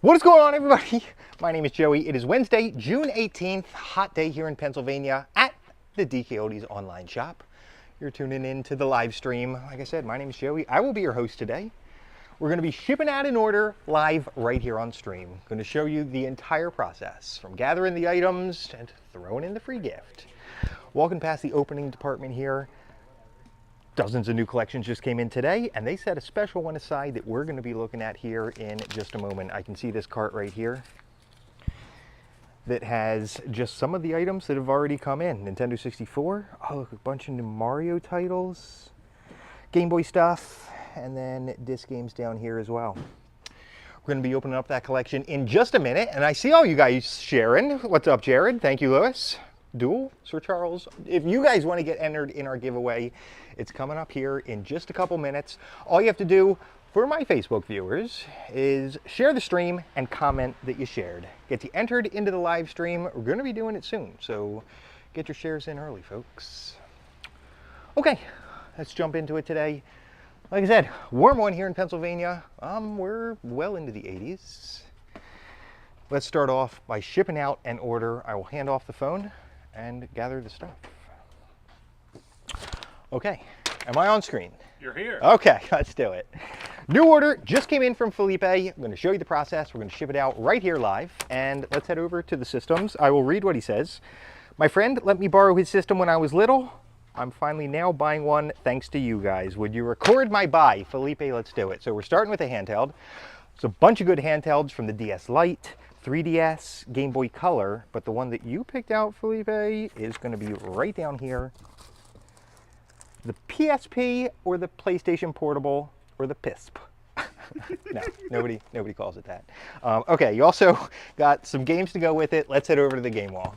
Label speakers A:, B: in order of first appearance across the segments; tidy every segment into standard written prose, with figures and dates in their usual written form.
A: What is going on, everybody? My name is Joey. It is Wednesday, June 18th, hot day here in Pennsylvania at the DKOldies online shop. You're tuning in to the live stream. Like I said, my name is Joey. I will be your host today. We're going to be shipping out an order live right here on stream. I'm going to show you the entire process from gathering the items and throwing in the free gift. Walking past the opening department here, dozens of new collections just came in today, and they set a special one aside that we're going to be looking at here in just a moment. I can see this cart right here that has just some of the items that have already come in. Nintendo 64, oh look, a bunch of new Mario titles, Game Boy stuff, and then disc games down here as well. We're going to be opening up that collection in just a minute, and I see all you guys sharing. What's up, Jared? Thank you, Lewis. Duel, Sir Charles. If you guys want to get entered in our giveaway, it's coming up here in just a couple minutes. All you have to do for my Facebook viewers is share the stream and comment that you shared. Get you entered into the live stream. We're going to be doing it soon, so get your shares in early, folks. Okay, let's jump into it today. Like I said, warm one here in Pennsylvania. We're well into the 80s. Let's start off by shipping out an order. I will hand off the phone and gather the stuff. Okay, am I on screen?
B: You're here.
A: Okay, let's do it. New order just came in from Felipe. I'm going to show you the process. We're going to ship it out right here live, and let's head over to the systems. I will read what he says. My friend let me borrow his system when I was little. I'm finally now buying one thanks to you guys. Would you record my buy? Felipe, let's do it. So we're starting with a handheld. It's a bunch of good handhelds from the DS Lite, 3DS, Game Boy Color, but the one that you picked out, Felipe, is going to be right down here. The PSP or the PlayStation Portable or the PISP. No, nobody calls it that. Okay, you also got some games to go with it. Let's head over to the game wall.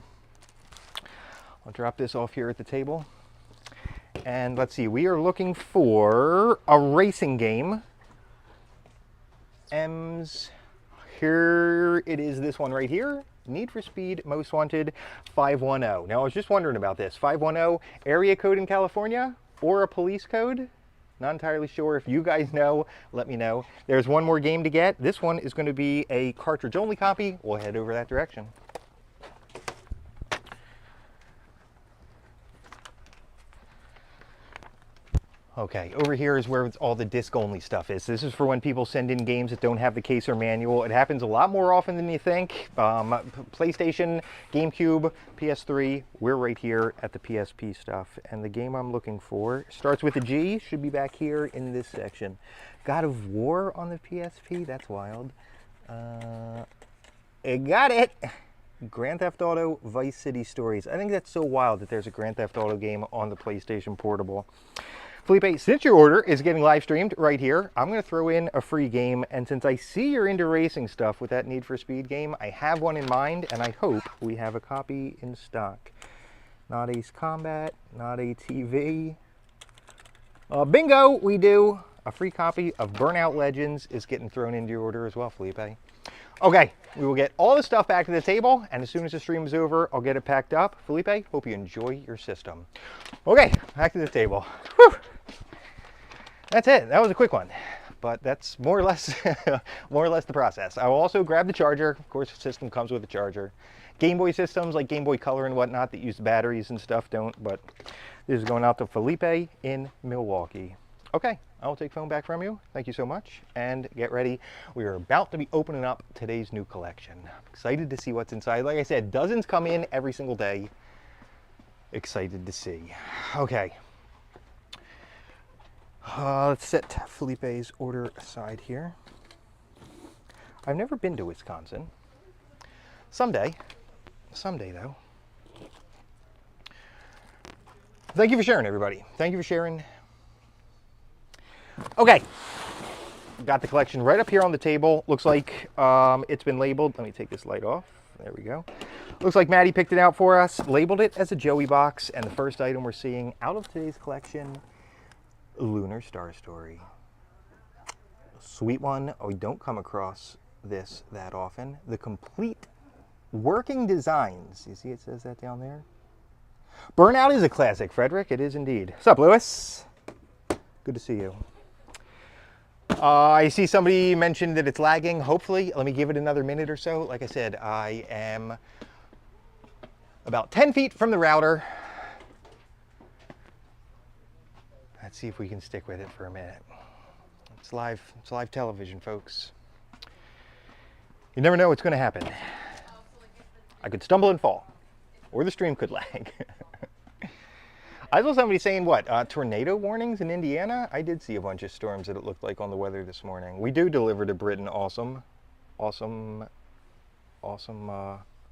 A: I'll drop this off here at the table. And let's see, we are looking for a racing game. Here it is, this one right here. Need for Speed Most Wanted 510. Now I was just wondering about this. 510, area code in California or a police code? Not entirely sure. If you guys know, let me know. There's one more game to get. This one is going to be a cartridge only copy. We'll head over that direction. Okay, over here is where all the disc-only stuff is. This is for when people send in games that don't have the case or manual. It happens a lot more often than you think. PlayStation, GameCube, PS3, we're right here at the PSP stuff. And the game I'm looking for starts with a G, should be back here in this section. God of War on the PSP, that's wild. I got it! Grand Theft Auto Vice City Stories. I think that's so wild that there's a Grand Theft Auto game on the PlayStation Portable. Felipe, since your order is getting live streamed right here, I'm going to throw in a free game. And since I see you're into racing stuff with that Need for Speed game, I have one in mind, and I hope we have a copy in stock. Not Ace Combat, not ATV. Bingo, we do. A free copy of Burnout Legends is getting thrown into your order as well, Felipe. Okay, we will get all the stuff back to the table, and as soon as the stream is over, I'll get it packed up. Felipe, hope you enjoy your system. Okay, back to the table. Whew. That's it. That was a quick one, but that's more or less the process. I will also grab the charger. Of course, the system comes with a charger. Game Boy systems like Game Boy Color and whatnot that use batteries and stuff don't, but this is going out to Felipe in Milwaukee. Okay, I will take phone back from you. Thank you so much, and get ready. We are about to be opening up today's new collection. I'm excited to see what's inside. Like I said, dozens come in every single day. Excited to see. Okay. Let's set Felipe's order aside here. I've never been to Wisconsin. Someday though. Thank you for sharing, everybody. Thank you for sharing. Okay, got the collection right up here on the table. Looks like it's been labeled. Let me take this light off. There we go. Looks like Maddie picked it out for us, labeled it as a Joey box, and the first item we're seeing out of today's collection, Lunar Star Story. Sweet one. Oh, we don't come across this that often. The complete working designs. You see it says that down there? Burnout is a classic, Frederick. It is indeed. What's up, Lewis? Good to see you. I see somebody mentioned that it's lagging. Hopefully, let me give it another minute or so. Like I said, I am about 10 feet from the router. Let's see if we can stick with it for a minute. It's live television, folks. You never know what's going to happen. I could stumble and fall, or the stream could lag. I saw somebody saying, what, tornado warnings in Indiana? I did see a bunch of storms that it looked like on the weather this morning. We do deliver to Britain awesome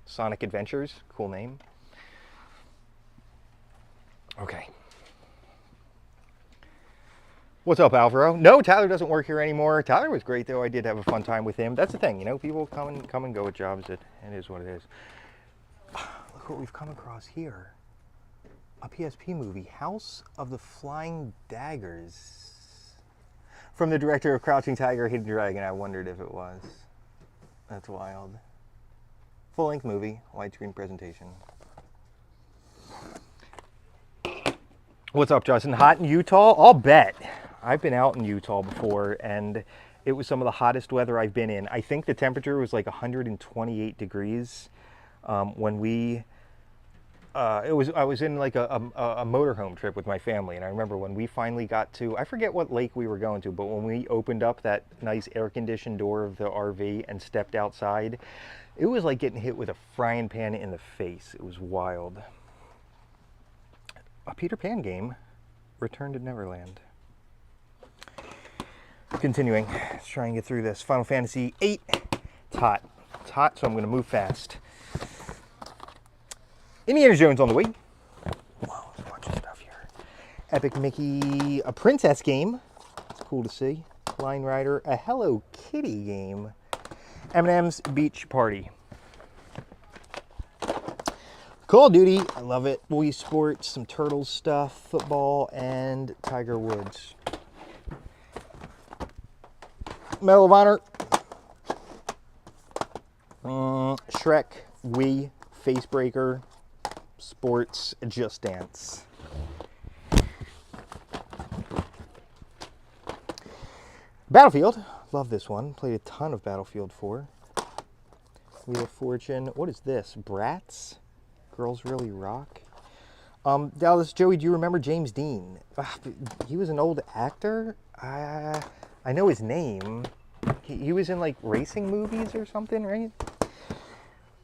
A: Sonic Adventures. Cool name. Okay. What's up, Alvaro? No, Tyler doesn't work here anymore. Tyler was great, though. I did have a fun time with him. That's the thing, you know, people come and go at jobs. It is what it is. Look what we've come across here. A PSP movie, House of the Flying Daggers. From the director of Crouching Tiger, Hidden Dragon. I wondered if it was. That's wild. Full-length movie, widescreen presentation. What's up, Justin? Hot in Utah? I'll bet. I've been out in Utah before, and it was some of the hottest weather I've been in. I think the temperature was like 128 degrees when we... I was in like a motorhome trip with my family, and I remember when we finally got to, I forget what lake we were going to, but when we opened up that nice air-conditioned door of the RV and stepped outside, it was like getting hit with a frying pan in the face. It was wild. A Peter Pan game, Return to Neverland. Continuing, let's try and get through this. Final Fantasy VIII. It's hot. It's hot, so I'm going to move fast. Indiana Jones on the way. Wow, there's a bunch of stuff here. Epic Mickey, a princess game. It's cool to see. Line Rider, a Hello Kitty game. M&M's Beach Party. Call of Duty, I love it. Wii Sports, some Turtles stuff, football, and Tiger Woods. Medal of Honor. Shrek, Wii, Facebreaker. Sports, Just Dance. Battlefield, love this one. Played a ton of Battlefield 4. Wheel of Fortune. What is this? Bratz? Girls Really Rock. Dallas, Joey, do you remember James Dean? He was an old actor. I know his name. He was in like racing movies or something, right?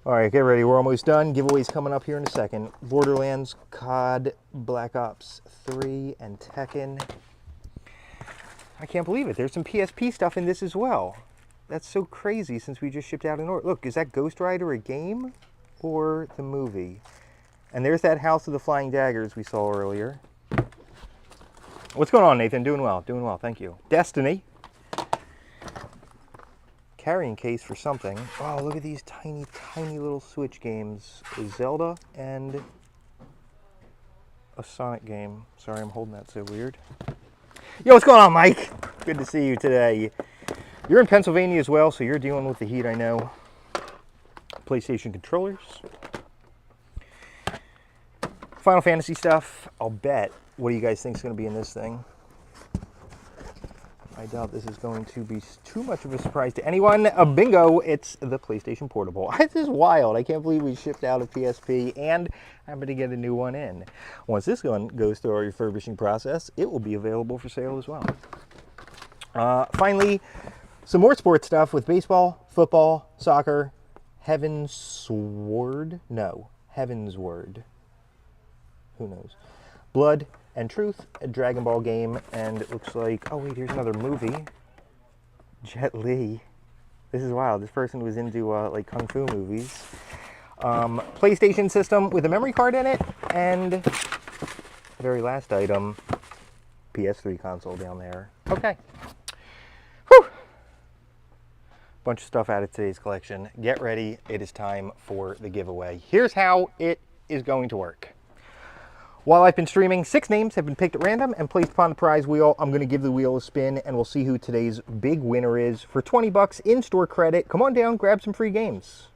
A: All right, get ready. We're almost done. Giveaways coming up here in a second. Borderlands, COD, Black Ops 3, and Tekken. I can't believe it. There's some PSP stuff in this as well. That's so crazy since we just shipped out an order. Look, is that Ghost Rider a game or the movie? And there's that House of the Flying Daggers we saw earlier. What's going on, Nathan? Doing well. Doing well. Thank you. Destiny. Carrying case for something. Oh, look at these tiny, tiny little Switch games. A Zelda and a Sonic game. Sorry, I'm holding that so weird. Yo, what's going on, Mike? Good to see you today. You're in Pennsylvania as well, so you're dealing with the heat, I know. PlayStation controllers. Final Fantasy stuff. I'll bet. What do you guys think is going to be in this thing? I doubt this is going to be too much of a surprise to anyone. Bingo, it's the PlayStation Portable. This is wild. I can't believe we shipped out a PSP and I'm going to get a new one in. Once this one goes through our refurbishing process, it will be available for sale as well. Finally, some more sports stuff with baseball, football, soccer, Heaven's Word. Who knows? Blood and Truth, a Dragon Ball game, and it looks like, oh wait, here's another movie. Jet Li. This is wild. This person was into like Kung Fu movies. PlayStation system with a memory card in it, and very last item, PS3 console down there. Okay. Whew. Bunch of stuff out of today's collection. Get ready. It is time for the giveaway. Here's how it is going to work. While I've been streaming, 6 names have been picked at random and placed upon the prize wheel. I'm going to give the wheel a spin, and we'll see who today's big winner is for 20 bucks in-store credit. Come on down, grab some free games.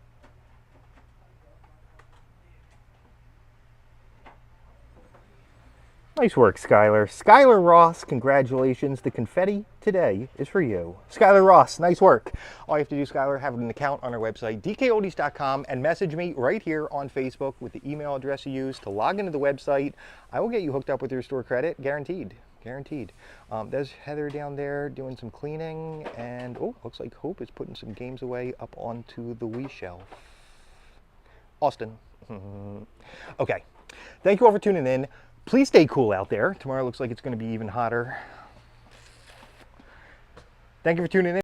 A: Nice work, Skylar. Skylar Ross, congratulations. The confetti today is for you. Skylar Ross, nice work. All you have to do, Skylar, have an account on our website, DKOldies.com, and message me right here on Facebook with the email address you use to log into the website. I will get you hooked up with your store credit, guaranteed. Guaranteed. There's Heather down there doing some cleaning, and oh, looks like Hope is putting some games away up onto the Wii shelf. Austin. Okay. Thank you all for tuning in. Please stay cool out there. Tomorrow looks like it's going to be even hotter. Thank you for tuning in.